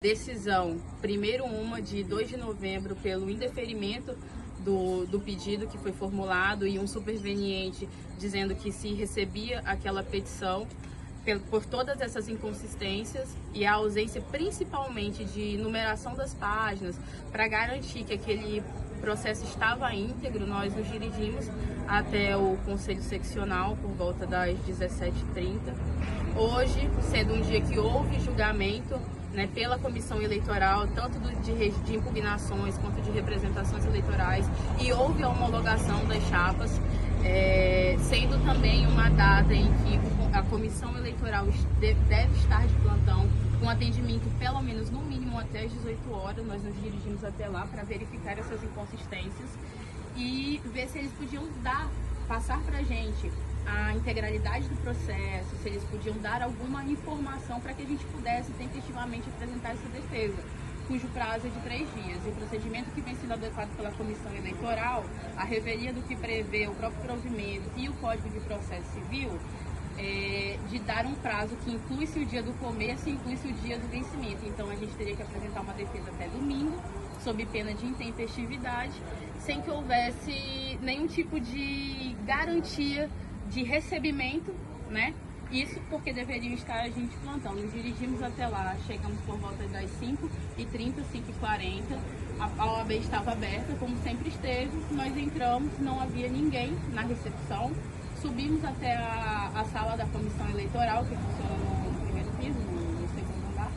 Decisão, primeiro uma de 2 de novembro, pelo indeferimento do pedido que foi formulado e um superveniente dizendo que se recebia aquela petição por todas essas inconsistências e a ausência principalmente de numeração das páginas para garantir que aquele processo estava íntegro, nós nos dirigimos até o Conselho Seccional por volta das 17h30. Hoje, sendo um dia que houve julgamento, pela comissão eleitoral, tanto de impugnações quanto de representações eleitorais, e houve a homologação das chapas, sendo também uma data em que a comissão eleitoral deve estar de plantão, com atendimento pelo menos no mínimo até às 18 horas. Nós nos dirigimos até lá para verificar essas inconsistências e ver se eles podiam passar para a gente a integralidade do processo, se eles podiam dar alguma informação para que a gente pudesse tempestivamente apresentar essa defesa, cujo prazo é de 3 dias. E o procedimento que vem sendo adotado pela comissão eleitoral, a revelia do que prevê o próprio provimento e o Código de Processo Civil, de dar um prazo que inclui-se o dia do começo e inclui-se o dia do vencimento. Então a gente teria que apresentar uma defesa até domingo, sob pena de intempestividade, sem que houvesse nenhum tipo de garantia de recebimento, Isso porque deveriam estar a gente plantão. Nos dirigimos até lá, chegamos por volta das 5h30, 5h40. A OAB estava aberta, como sempre esteve. Nós entramos, não havia ninguém na recepção. Subimos até a sala da comissão eleitoral, que funciona no primeiro piso, no segundo andar.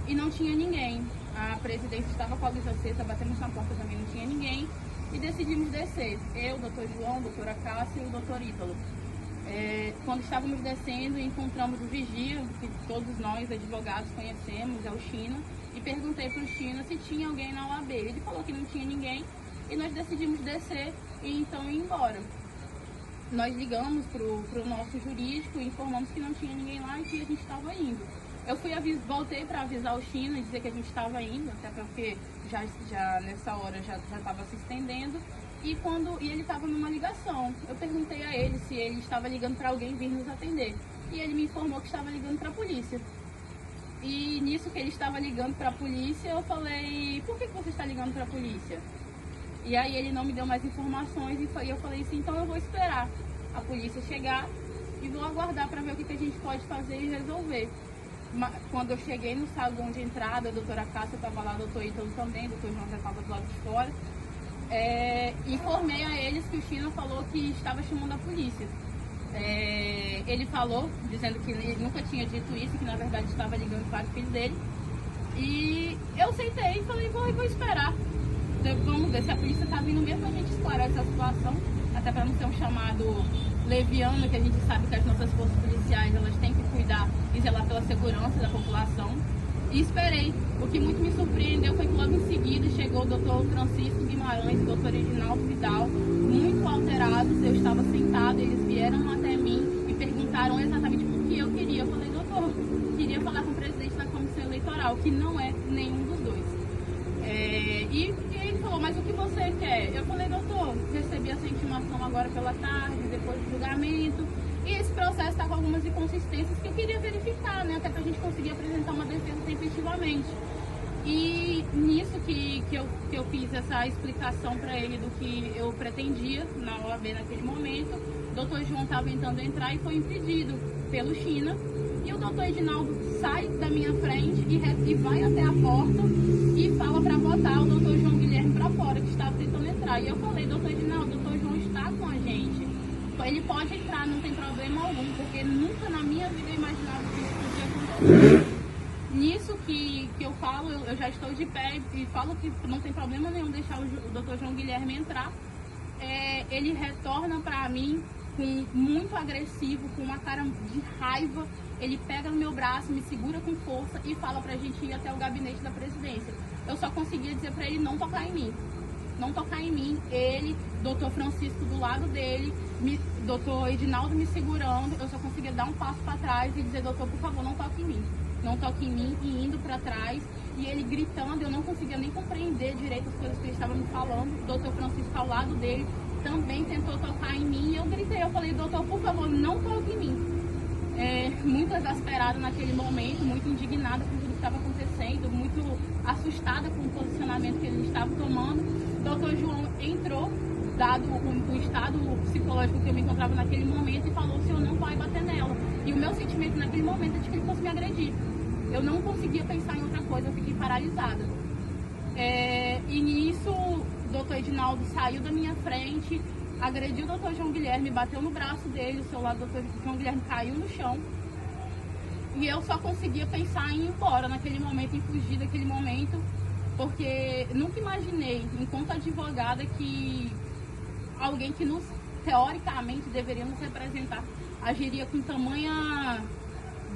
E não tinha ninguém. A presidência estava com a luz acesa, batemos na porta, também não tinha ninguém. E decidimos descer, eu, o doutor João, a doutora Cássia e o doutor Ítalo. Quando estávamos descendo, encontramos o vigia, que todos nós, advogados, conhecemos, é o China, e perguntei para o China se tinha alguém na OAB. Ele falou que não tinha ninguém, e nós decidimos descer e então ir embora. Nós ligamos para o nosso jurídico e informamos que não tinha ninguém lá e que a gente estava indo. Eu voltei para avisar o China e dizer que a gente estava indo, até porque já nessa hora já estava se estendendo. E ele estava numa ligação. Eu perguntei a ele se ele estava ligando para alguém vir nos atender. E ele me informou que estava ligando para a polícia. E nisso que ele estava ligando para a polícia, eu falei, por que você está ligando para a polícia? E aí ele não me deu mais informações e eu falei assim, então eu vou esperar a polícia chegar e vou aguardar para ver o que a gente pode fazer e resolver. Quando eu cheguei no saguão de entrada, a doutora Cássia estava lá, o doutor Ítalo também, o doutor João já estava do lado de fora. Informei a eles que o China falou que estava chamando a polícia. Ele falou, dizendo que ele nunca tinha dito isso, que na verdade estava ligando para o filho dele. E eu aceitei e falei, vou esperar. Vamos ver se a polícia está vindo mesmo, a gente esclarecer essa situação, até para não ser um chamado leviano, que a gente sabe que as nossas forças policiais elas têm que cuidar e zelar pela segurança da população. E esperei. O que muito me surpreendeu foi que logo em seguida chegou o doutor Francisco Guimarães e o doutor Edinaldo Vidal, muito alterados. Eu estava sentada, eles vieram até mim e perguntaram exatamente o que eu queria. Eu falei, doutor, queria falar com o presidente da comissão eleitoral, que não é nenhum dos dois. E ele falou, mas o que você quer? Eu falei, doutor, recebi essa intimação agora pela tarde, depois do julgamento, e esse processo está com algumas inconsistências que eu queria verificar, até para a gente conseguir apresentar uma defesa tempestivamente. E nisso que eu fiz essa explicação para ele do que eu pretendia na OAB naquele momento, o doutor João estava tentando entrar e foi impedido pelo China. E o doutor Edinaldo sai da minha frente e vai até a porta e fala para botar o doutor João Guilherme para fora, que estava tentando entrar. E eu falei, doutor Edinaldo, o doutor João está com a gente. Ele pode entrar, não tem problema algum, porque nunca na minha vida eu imaginava que isso podia acontecer. Nisso que eu falo, eu já estou de pé e falo que não tem problema nenhum deixar o doutor João Guilherme entrar. Ele retorna para mim muito agressivo, com uma cara de raiva. Ele pega no meu braço, me segura com força e fala pra gente ir até o gabinete da presidência. Eu só conseguia dizer pra ele não tocar em mim. Não tocar em mim. Ele, doutor Francisco do lado dele, doutor Edinaldo me segurando. Eu só conseguia dar um passo pra trás e dizer, doutor, por favor, não toque em mim. Não toque em mim, e indo pra trás. E ele gritando, eu não conseguia nem compreender direito as coisas que ele estava me falando. O doutor Francisco ao lado dele também tentou tocar em mim. E eu gritei, eu falei, doutor, por favor, não toque em mim. muito exasperada naquele momento, muito indignada com tudo que estava acontecendo, muito assustada com o posicionamento que ele estava tomando. O doutor João entrou, dado o estado psicológico que eu me encontrava naquele momento, e falou: o senhor não vai bater nela. E o meu sentimento naquele momento é de que ele fosse me agredir. Eu não conseguia pensar em outra coisa, eu fiquei paralisada. E nisso, o doutor Edinaldo saiu da minha frente, agrediu o doutor João Guilherme, bateu no braço dele, o celular do doutor João Guilherme caiu no chão. E eu só conseguia pensar em ir embora naquele momento, em fugir daquele momento, porque nunca imaginei, enquanto advogada, que alguém que nos, teoricamente, deveria nos representar, agiria com tamanha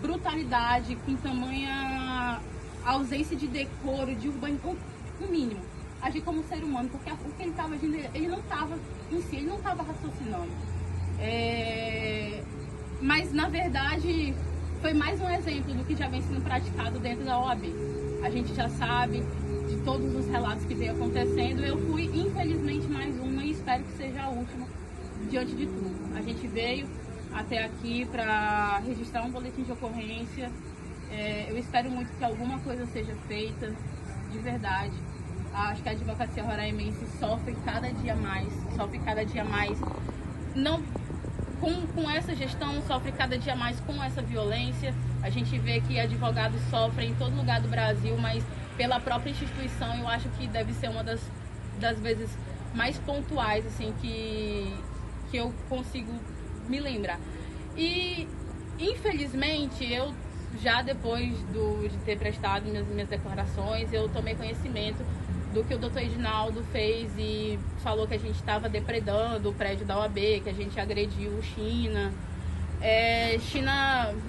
brutalidade, com tamanha ausência de decoro, de urbanismo, no mínimo, agir como ser humano, porque o que ele estava agindo, ele não estava em si, ele não estava raciocinando. Mas, na verdade, foi mais um exemplo do que já vem sendo praticado dentro da OAB. A gente já sabe de todos os relatos que vem acontecendo. Eu fui, infelizmente, mais uma, e espero que seja a última, diante de tudo. A gente veio até aqui para registrar um boletim de ocorrência. Eu espero muito que alguma coisa seja feita, de verdade. Acho que a advocacia roraimense sofre cada dia mais. Não, com essa gestão, sofre cada dia mais com essa violência. A gente vê que advogados sofrem em todo lugar do Brasil, mas pela própria instituição, eu acho que deve ser uma das vezes mais pontuais, assim, que eu consigo me lembrar. E, infelizmente, eu já depois de ter prestado minhas declarações, eu tomei conhecimento do que o doutor Edinaldo fez e falou que a gente estava depredando o prédio da OAB, que a gente agrediu o China. China